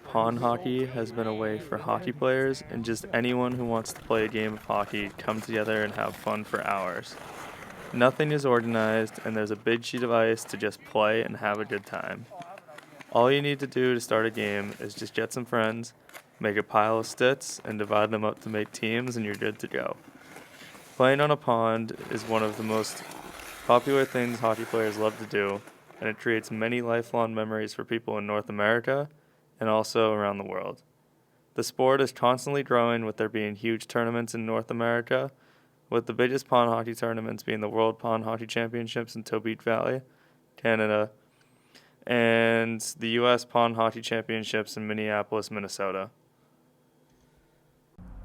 pond hockey has been a way for hockey players and just anyone who wants to play a game of hockey come together and have fun for hours. Nothing is organized, and there's a big sheet of ice to just play and have a good time. All you need to do to start a game is just get some friends, make a pile of sticks, and divide them up to make teams, and you're good to go. Playing on a pond is one of the most popular things hockey players love to do, and it creates many lifelong memories for people in North America and also around the world. The sport is constantly growing, with there being huge tournaments in North America, with the biggest pond hockey tournaments being the World Pond Hockey Championships in Tobique Valley, Canada, and the U.S. Pond Hockey Championships in Minneapolis, Minnesota.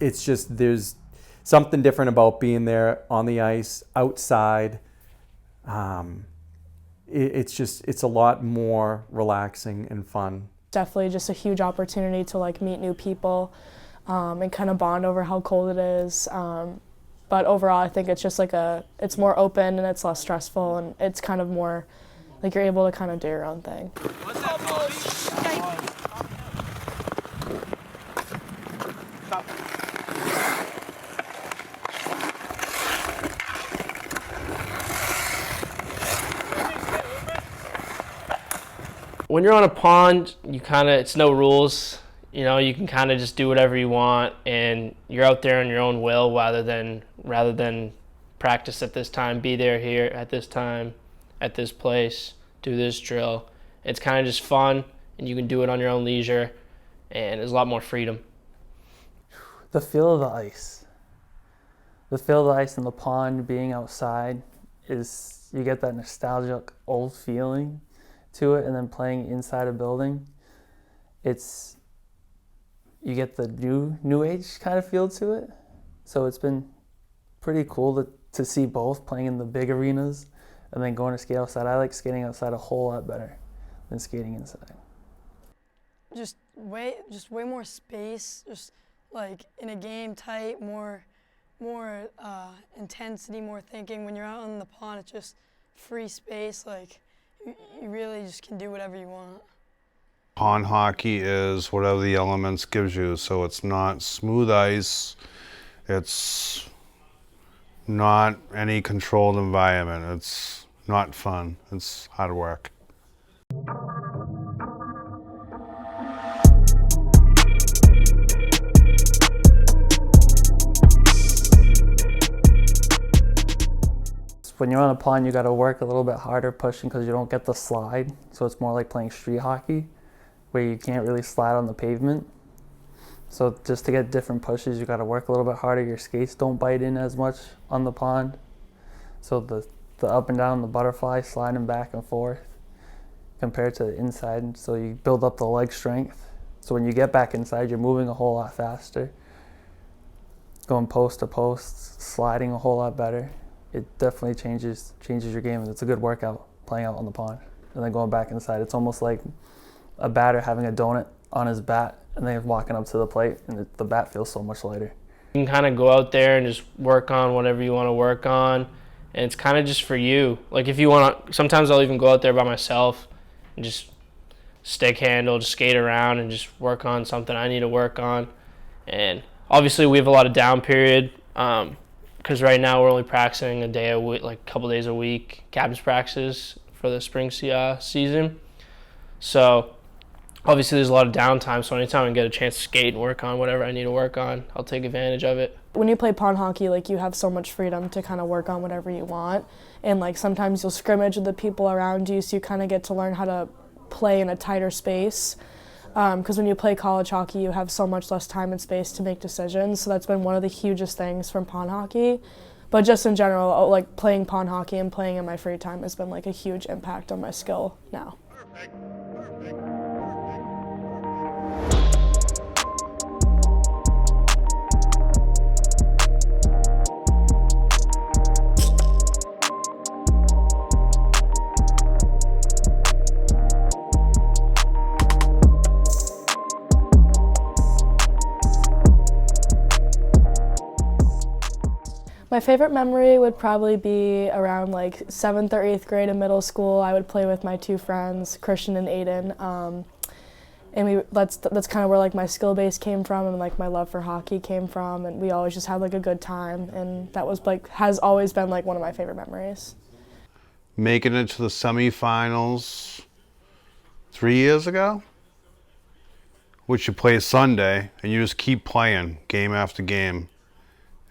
It's just, there's something different about being there on the ice, outside. It's a lot more relaxing and fun. Definitely just a huge opportunity to meet new people and kind of bond over how cold it is. But overall, I think it's just it's more open and it's less stressful, and it's kind of more you're able to kind of do your own thing. When you're on a pond, it's no rules. You know, you can kind of just do whatever you want, and you're out there on your own will rather than practice at this time, be there here at this time, at this place, do this drill. It's kind of just fun, and you can do it on your own leisure, and there's a lot more freedom. The feel of the ice. The feel of the ice in the pond, being outside, you get that nostalgic old feeling to it, and then playing inside a building, you get the new age kind of feel to it. So it's been pretty cool to see both, playing in the big arenas and then going to skate outside. I like skating outside a whole lot better than skating inside. Just way more space, just in a game, tight, more intensity, more thinking. When you're out on the pond, it's just free space, you really just can do whatever you want. Pond hockey is whatever the elements gives you, so it's not smooth ice, it's not any controlled environment, it's not fun, it's hard work. When you're on a pond, you got to work a little bit harder pushing because you don't get the slide. So it's more like playing street hockey, where you can't really slide on the pavement. So just to get different pushes, you got to work a little bit harder. Your skates don't bite in as much on the pond. So the up and down, the butterfly, sliding back and forth compared to the inside. So you build up the leg strength. So when you get back inside, you're moving a whole lot faster. Going post to post, sliding a whole lot better. It definitely changes your game, and it's a good workout playing out on the pond. And then going back inside, it's almost like a batter having a donut on his bat and then walking up to the plate, and the bat feels so much lighter. You can kind of go out there and just work on whatever you want to work on, and it's kind of just for you. If you want to, sometimes I'll even go out there by myself and just stick handle, just skate around and just work on something I need to work on. And obviously we have a lot of down period, because right now we're only practicing a day a week, a couple days a week, captain's practices for the spring season. So obviously there's a lot of downtime, so anytime I get a chance to skate and work on whatever I need to work on, I'll take advantage of it. When you play pond hockey, you have so much freedom to kind of work on whatever you want, and sometimes you'll scrimmage with the people around you, so you kind of get to learn how to play in a tighter space. Because when you play college hockey, you have so much less time and space to make decisions. So that's been one of the hugest things from pond hockey. But just in general, playing pond hockey and playing in my free time has been a huge impact on my skill now. Perfect. My favorite memory would probably be around 7th or 8th grade in middle school. I would play with my two friends, Christian and Aiden. and that's kind of where like my skill base came from and like my love for hockey came from, and we always just had like a good time, and that was like has always been like one of my favorite memories. Making it to the semifinals 3 years ago, which you play Sunday, and you just keep playing game after game,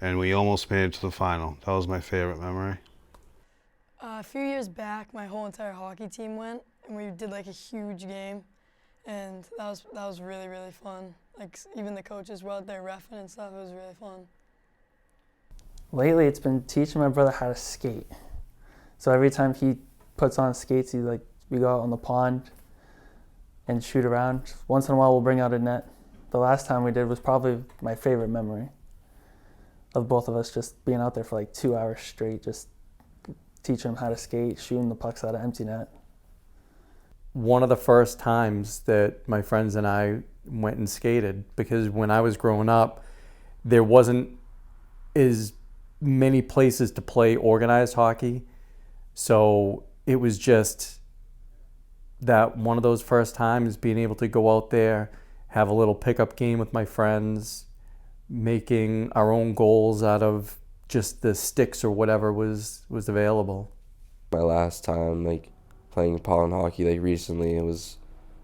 and we almost made it to the final. That was my favorite memory. A few years back, my whole entire hockey team went, and we did like a huge game, and that was really, really fun. Like even the coaches were out there reffing and stuff. It was really fun. Lately, it's been teaching my brother how to skate. So every time he puts on skates, we go out on the pond and shoot around. Once in a while, we'll bring out a net. The last time we did was probably my favorite memory of both of us just being out there for like 2 hours straight, just teaching him how to skate, shooting the pucks out of empty net. One of the first times that my friends and I went and skated, because when I was growing up, there wasn't as many places to play organized hockey. So it was just that one of those first times being able to go out there, have a little pickup game with my friends, making our own goals out of just the sticks or whatever was available. My last time like playing pond hockey like recently,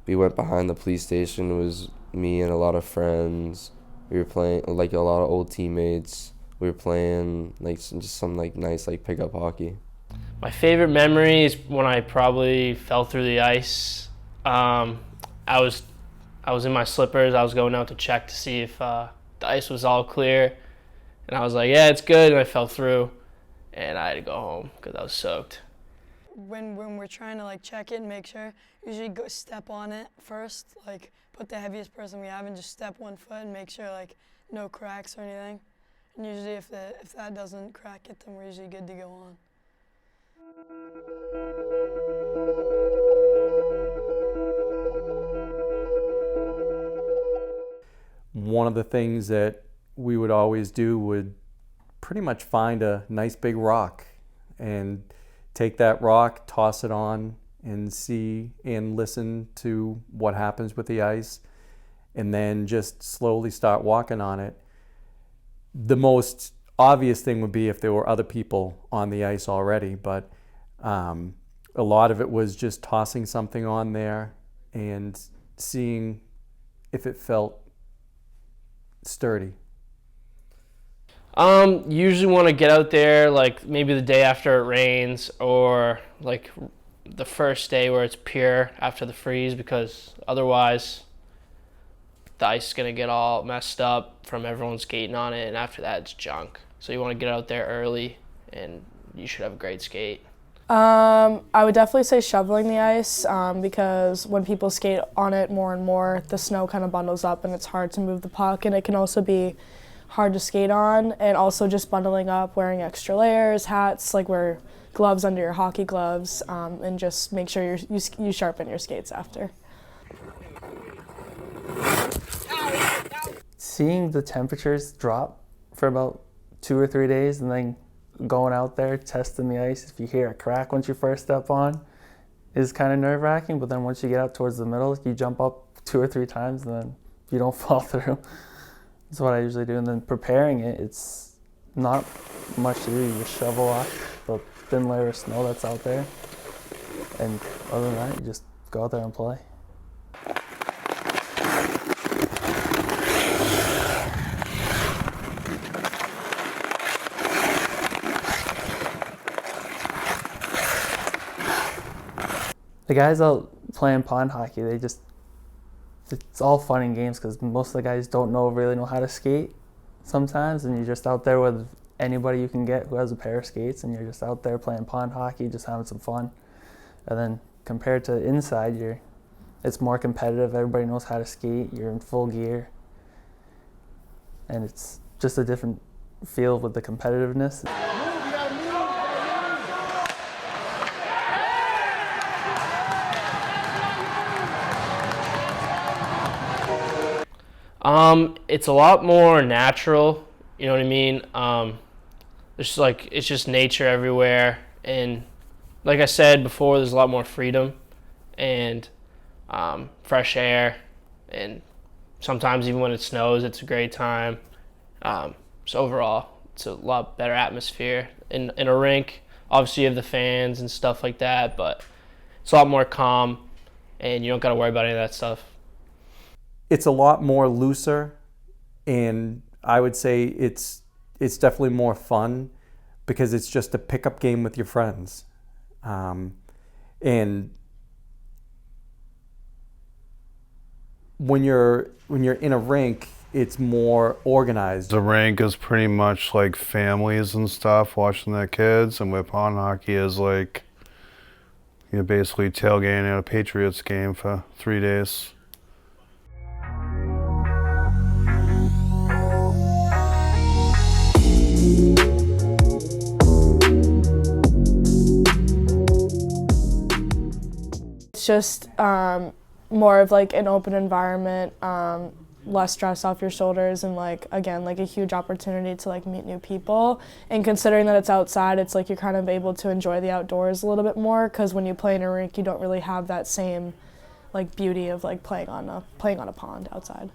we went behind the police station. It was me and a lot of friends. We were playing like a lot of old teammates. We were playing like some nice like pickup hockey. My favorite memory is when I probably fell through the ice. I was in my slippers. I was going out to check to see if the ice was all clear, and I was like, "Yeah, it's good." And I fell through, and I had to go home because I was soaked. When we're trying to like check it and make sure, usually go step on it first. Like put the heaviest person we have and just step 1 foot and make sure like no cracks or anything. And usually if that doesn't crack it, then we're usually good to go on. One of the things that we would always do would pretty much find a nice big rock and take that rock, toss it on, and see and listen to what happens with the ice, and then just slowly start walking on it. The most obvious thing would be if there were other people on the ice already, but a lot of it was just tossing something on there and seeing if it felt sturdy. Usually want to get out there like maybe the day after it rains, or like the first day where it's pure after the freeze, because otherwise the ice is going to get all messed up from everyone skating on it, and after that it's junk. So you want to get out there early and you should have a great skate. I would definitely say shoveling the ice, because when people skate on it more and more, the snow kind of bundles up and it's hard to move the puck, and it can also be hard to skate on. And also just bundling up, wearing extra layers, hats, like wear gloves under your hockey gloves, and just make sure you sharpen your skates after. Seeing the temperatures drop for about 2 or 3 days, and then going out there, testing the ice, if you hear a crack once you first step on, is kind of nerve-wracking, but then once you get out towards the middle, you jump up 2 or 3 times, and then you don't fall through. That's what I usually do. And then preparing it, it's not much to do. You just shovel off the thin layer of snow that's out there, and other than that, you just go out there and play. The guys out playing pond hockey, it's all fun and games because most of the guys don't really know how to skate sometimes, and you're just out there with anybody you can get who has a pair of skates, and you're just out there playing pond hockey, just having some fun. And then compared to inside, it's more competitive. Everybody knows how to skate. You're in full gear, and it's just a different feel with the competitiveness. It's a lot more natural, you know what I mean? It's just nature everywhere, and like I said before, there's a lot more freedom and fresh air, and sometimes even when it snows, it's a great time. So overall, it's a lot better atmosphere. In a rink, obviously you have the fans and stuff like that, but it's a lot more calm, and you don't got to worry about any of that stuff. It's a lot more looser, and I would say it's definitely more fun because it's just a pickup game with your friends. And when you're in a rink, it's more organized. The rink is pretty much like families and stuff watching their kids, and with pond hockey is like you're basically tailgating at a Patriots game for 3 days. It's just more of like an open environment, less stress off your shoulders, and like again like a huge opportunity to like meet new people. And considering that it's outside, it's like you're kind of able to enjoy the outdoors a little bit more, because when you play in a rink you don't really have that same like beauty of like playing on a pond outside.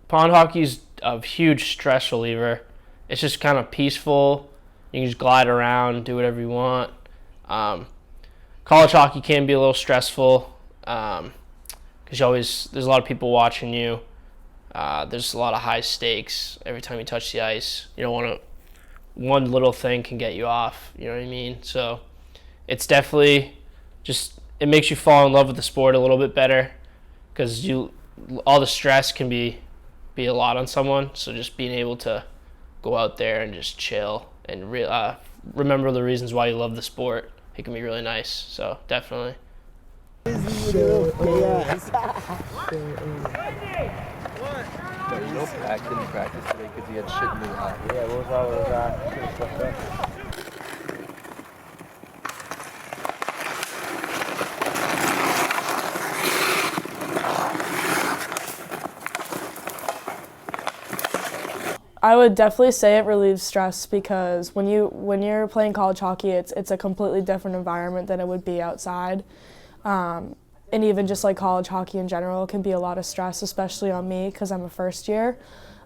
Pond hockey's a huge stress reliever. It's just kind of peaceful. You can just glide around, do whatever you want. College hockey can be a little stressful because there's a lot of people watching you. There's a lot of high stakes every time you touch the ice. You don't want to. One little thing can get you off. You know what I mean? So it's definitely just, it makes you fall in love with the sport a little bit better, because all the stress can be a lot on someone. So just being able to go out there and just chill and remember the reasons why you love the sport, it can be really nice. So definitely. There's no practice today because he had shit in his eye. Yeah, what was wrong with his eye? I would definitely say it relieves stress, because when you're playing college hockey, it's a completely different environment than it would be outside. And even just like college hockey in general can be a lot of stress, especially on me because I'm a first year.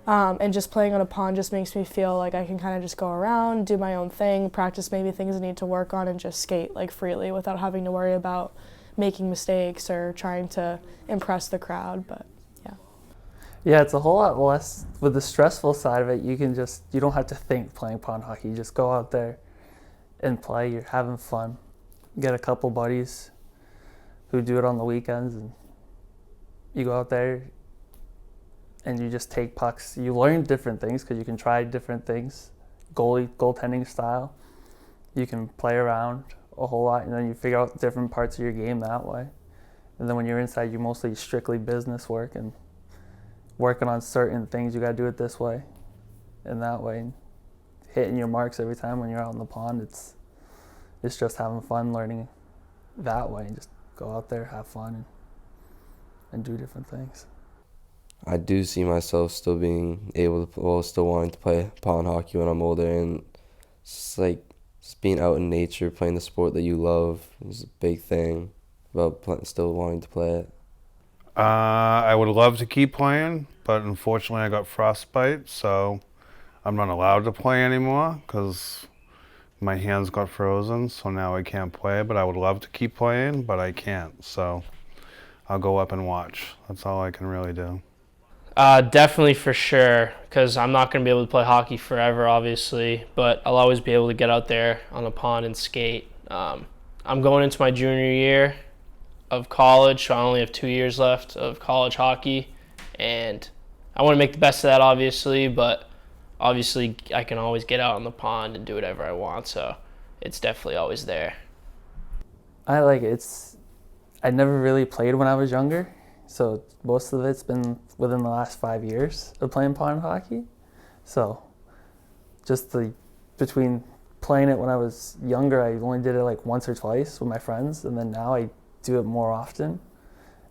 And just playing on a pond just makes me feel like I can kind of just go around, do my own thing, practice maybe things I need to work on, and just skate like freely without having to worry about making mistakes or trying to impress the crowd. But yeah, it's a whole lot less with the stressful side of it. You don't have to think playing pond hockey. You just go out there and play. You're having fun. Get a couple buddies who do it on the weekends, and you go out there and you just take pucks. You learn different things because you can try different things, goaltending style. You can play around a whole lot, and then you figure out different parts of your game that way. And then when you're inside, you mostly strictly business work and working on certain things. You got to do it this way and that way, and hitting your marks every time when you're out in the pond. It's just having fun, learning that way, and just go out there, have fun, and do different things. I do see myself still being still wanting to play pond hockey when I'm older, and it's like just being out in nature, playing the sport that you love is a big thing about still wanting to play it. I would love to keep playing, but unfortunately I got frostbite, so I'm not allowed to play anymore because my hands got frozen, so now I can't play. But I would love to keep playing, but I can't, so I'll go up and watch. That's all I can really do. Definitely, for sure, because I'm not going to be able to play hockey forever, obviously, but I'll always be able to get out there on the pond and skate. I'm going into my junior year of college, so I only have 2 years left of college hockey, and I want to make the best of that, obviously, but obviously I can always get out on the pond and do whatever I want, so it's definitely always there. I like it. I never really played when I was younger, so most of it's been within the last 5 years of playing pond hockey. So just between playing it when I was younger, I only did it like once or twice with my friends, and then now I do it more often,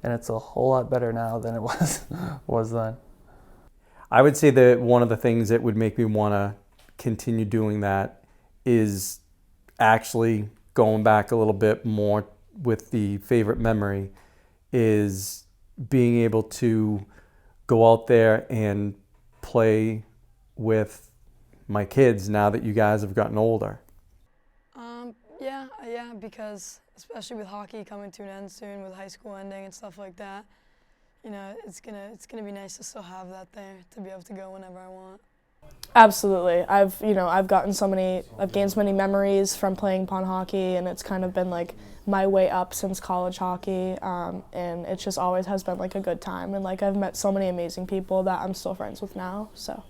and it's a whole lot better now than it was then. I would say that one of the things that would make me want to continue doing that is actually going back a little bit more with the favorite memory, is being able to go out there and play with my kids now that you guys have gotten older. Yeah, because especially with hockey coming to an end soon, with high school ending and stuff like that, you know, it's gonna be nice to still have that there, to be able to go whenever I want. Absolutely. I've gained so many memories from playing pond hockey, and it's kind of been like my way up since college hockey, and it just always has been like a good time, and like I've met so many amazing people that I'm still friends with now, so.